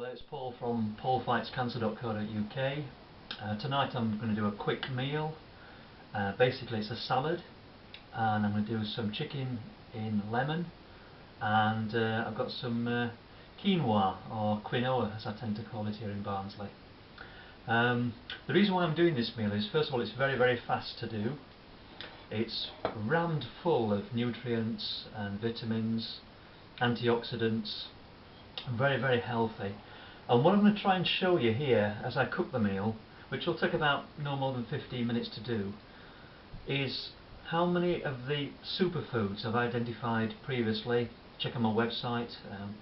Hello, it's Paul from paulfightscancer.co.uk. Tonight I'm going to do a quick meal. Basically it's a salad, and I'm going to do some chicken in lemon, and I've got some quinoa, or quinoa as I tend to call it here in Barnsley. The reason why I'm doing this meal is, first of all, it's very fast to do. It's rammed full of nutrients and vitamins, antioxidants, very healthy. And what I'm going to try and show you here as I cook the meal, which will take about no more than 15 minutes to do, is how many of the superfoods I've identified previously. Check on my website,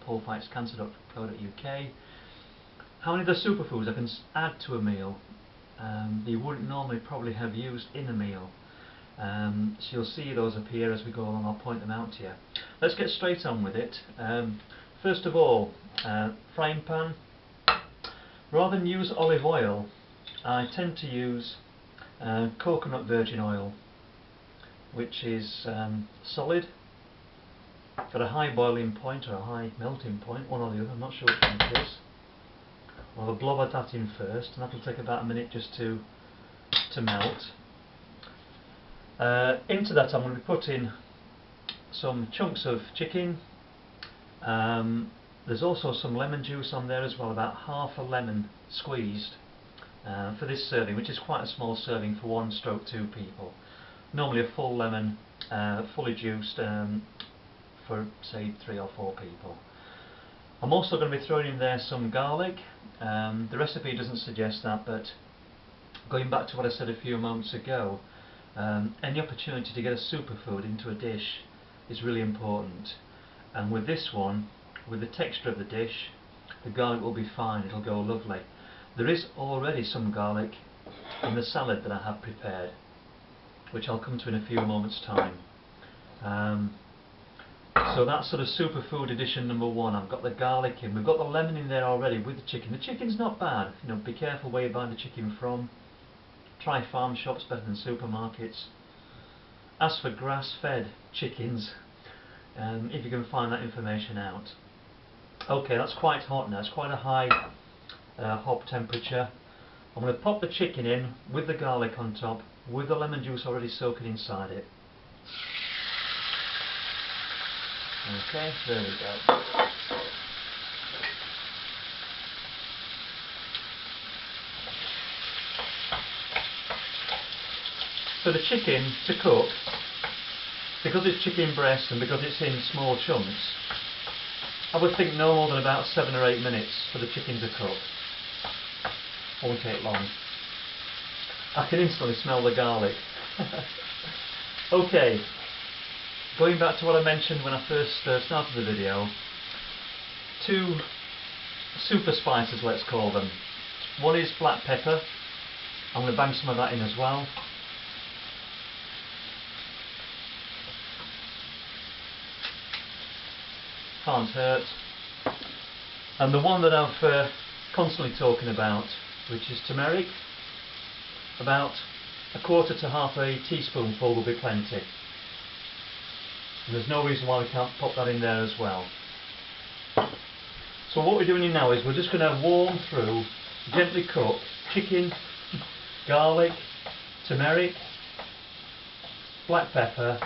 paulfightscancer.co.uk. How many of the superfoods I can add to a meal that you wouldn't normally probably have used in a meal. So you'll see those appear as we go along. I'll point them out to you. Let's get straight on with it. First of all, frying pan. Rather than use olive oil, I tend to use coconut virgin oil, which is solid, got a high boiling point or a high melting point, one or the other, I'm not sure which one it is. I'll have a blob of that in first, and that'll take about a minute just to melt. Into that I'm going to be putting some chunks of chicken. There's also some lemon juice on there as well, about half a lemon squeezed for this serving, which is quite a small serving for 1/2 people. Normally a full lemon, fully juiced, for say 3 or 4 people. I'm also going to be throwing in there some garlic. The recipe doesn't suggest that, but going back to what I said a few moments ago, any opportunity to get a superfood into a dish is really important. And with this one, with the texture of the dish, the garlic will be fine, it'll go lovely. There is already some garlic in the salad that I have prepared, which I'll come to in a few moments' time. So that's sort of superfood edition number 1. I've got the garlic in, we've got the lemon in there already with the chicken. The chicken's not bad, you know, be careful where you buy the chicken from. Try farm shops better than supermarkets. As for grass-fed chickens, if you can find that information out. Okay, that's quite hot now, it's quite a high hob temperature. I'm going to pop the chicken in with the garlic on top, with the lemon juice already soaking inside it. Okay, there we go. For the chicken to cook, because it's chicken breast and because it's in small chunks, I would think no more than about 7 or 8 minutes for the chicken to cook. Won't take long. I can instantly smell the garlic. Okay, going back to what I mentioned when I first started the video, 2 super spices, let's call them. One is black pepper. I'm going to bang some of that in as well. Can't hurt. And the one that I've constantly talking about, which is turmeric, about 1/4 to half a teaspoonful will be plenty. And there's no reason why we can't pop that in there as well. So what we're doing now is we're just going to warm through, gently cook chicken, garlic, turmeric, black pepper,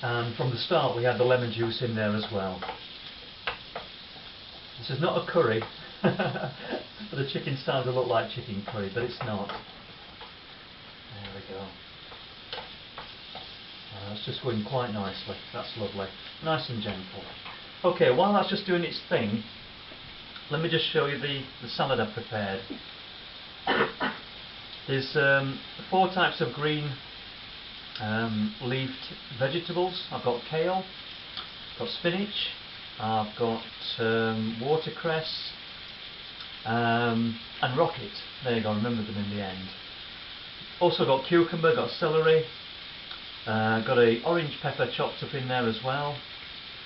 and from the start we had the lemon juice in there as well. This is not a curry, but the chicken started to look like chicken curry, but it's not. There we go. It's just going quite nicely, that's lovely. Nice and gentle. Okay, while that's just doing its thing, let me just show you the salad I've prepared. There's 4 types of green leafed vegetables. I've got kale, I've got spinach, I've got watercress, and rocket. There you go, remember them in the end. Also got cucumber, got celery, got a orange pepper chopped up in there as well.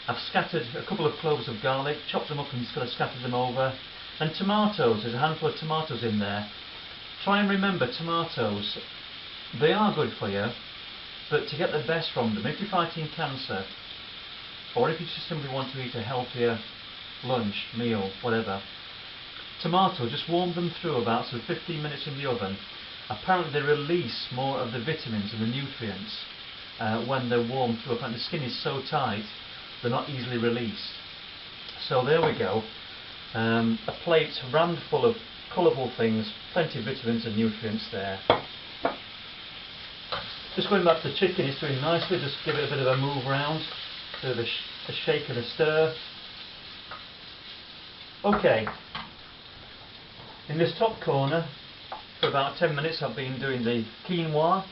I've scattered a couple of cloves of garlic, chopped them up and sort of scattered them over. And tomatoes, there's a handful of tomatoes in there. Try and remember, tomatoes, they are good for you, but to get the best from them, if you're fighting cancer, or if you just simply want to eat a healthier lunch, meal, whatever, tomatoes, just warm them through about 15 minutes in the oven. Apparently they release more of the vitamins and the nutrients when they're warmed through. Apparently the skin is so tight they're not easily released. So there we go, a plate rammed full of colourful things, plenty of vitamins and nutrients there. Just going back to the chicken, it's doing nicely, just give it a bit of a move around, a bit of a shake and a stir. Okay, in this top corner for about 10 minutes I've been doing the quinoa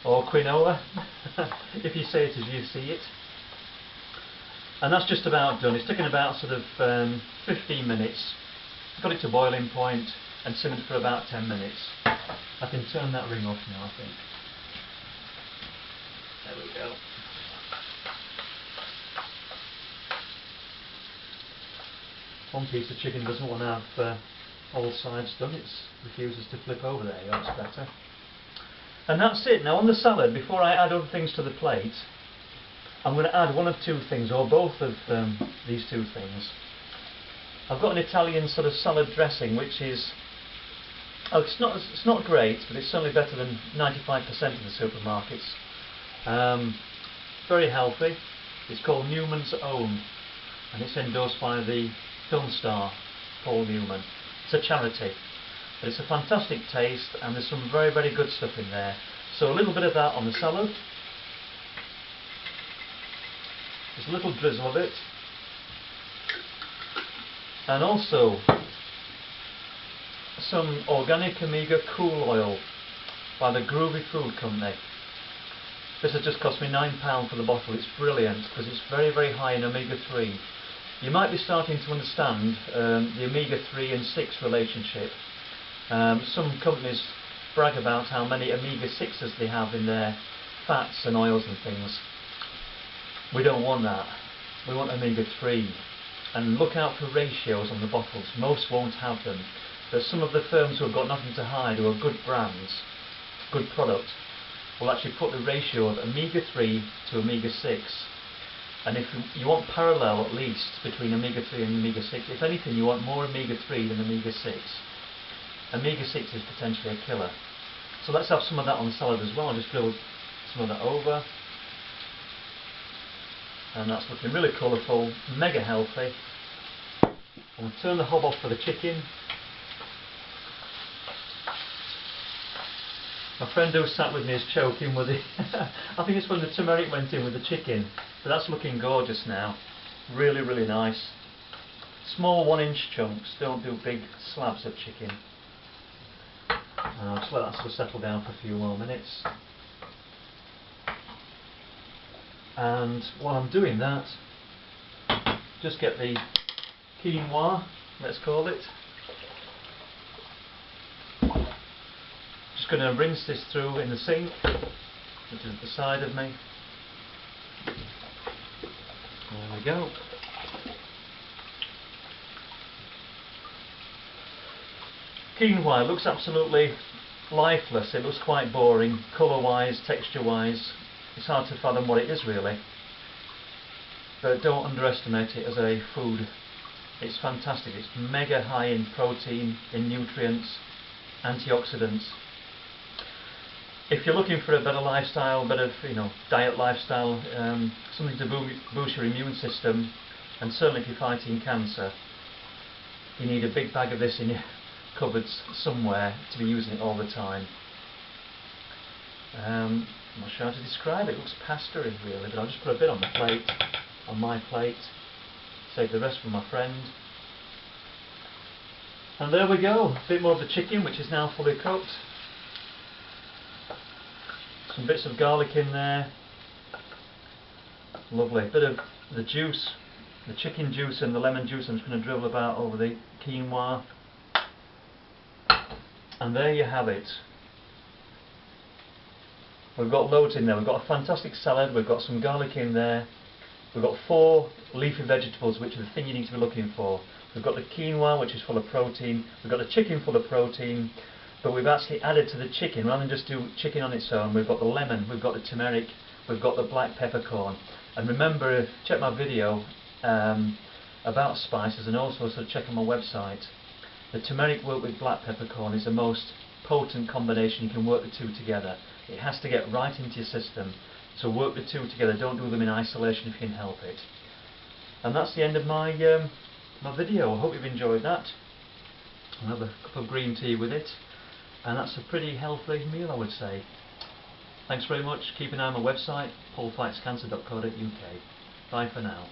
or quinoa if you say it as you see it, and that's just about done. It's taken about 15 minutes, got it to boiling point and simmered for about 10 minutes. I can turn that ring off now, I think. There we go. One piece of chicken doesn't want to have all sides done, it refuses to flip over. There you go, that's better. And that's it. Now on the salad, before I add other things to the plate, I'm going to add one of two things, or both of these two things. I've got an Italian sort of salad dressing, which is, it's not great, but it's certainly better than 95% of the supermarkets. Very healthy. It's called Newman's Own, and it's endorsed by the film star Paul Newman. It's a charity, but it's a fantastic taste, and there's some very, very good stuff in there. So a little bit of that on the salad, just a little drizzle of it, and also some organic omega cool oil by the Groovy Food Company. This has just cost me £9 for the bottle. It's brilliant because it's very, very high in omega-3. You might be starting to understand the omega-3 and 6 relationship. Some companies brag about how many omega-6s they have in their fats and oils and things. We don't want that. We want omega-3. And look out for ratios on the bottles. Most won't have them. But some of the firms who have got nothing to hide, who are good brands, good product, will actually put the ratio of omega-3 to omega-6. And if you want parallel at least between omega-3 and omega-6, if anything you want more omega-3 than omega-6. Omega-6 is potentially a killer. So let's have some of that on the salad as well. I'll just drill some of that over. And that's looking really colourful, mega healthy. I'm going to turn the hob off for the chicken. My friend who sat with me is choking with it. I think it's when the turmeric went in with the chicken. But that's looking gorgeous now. Really, really nice. Small 1-inch chunks, don't do big slabs of chicken. And I'll just let that sort of settle down for a few more minutes. And while I'm doing that, just get the quinoa, let's call it. Just going to rinse this through in the sink, which is at the side of me. There we go. Quinoa looks absolutely lifeless. It looks quite boring, colour-wise, texture-wise. It's hard to fathom what it is really. But don't underestimate it as a food. It's fantastic. It's mega high in protein, in nutrients, antioxidants. If you're looking for a better lifestyle, better diet lifestyle, something to boost your immune system, and certainly if you're fighting cancer, you need a big bag of this in your cupboards somewhere to be using it all the time. I'm not sure how to describe it. It looks pasta-y really, but I'll just put a bit on the plate, on my plate, save the rest for my friend. And there we go, a bit more of the chicken, which is now fully cooked. Some bits of garlic in there. Lovely. Bit of the juice, the chicken juice and the lemon juice I'm just going to dribble about over the quinoa. And there you have it. We've got loads in there. We've got a fantastic salad, we've got some garlic in there. We've got 4 leafy vegetables, which are the thing you need to be looking for. We've got the quinoa, which is full of protein. We've got the chicken full of protein. But we've actually added to the chicken, rather than just do chicken on its own, we've got the lemon, we've got the turmeric, we've got the black peppercorn. And remember, check my video about spices, and also check on my website. The turmeric worked with black peppercorn is the most potent combination. You can work the two together. It has to get right into your system, so work the two together. Don't do them in isolation if you can help it. And that's the end of my my video. I hope you've enjoyed that. I'll have a cup of green tea with it, and that's a pretty healthy meal, I would say. Thanks very much. Keep an eye on my website, paulfightscancer.co.uk. Bye for now.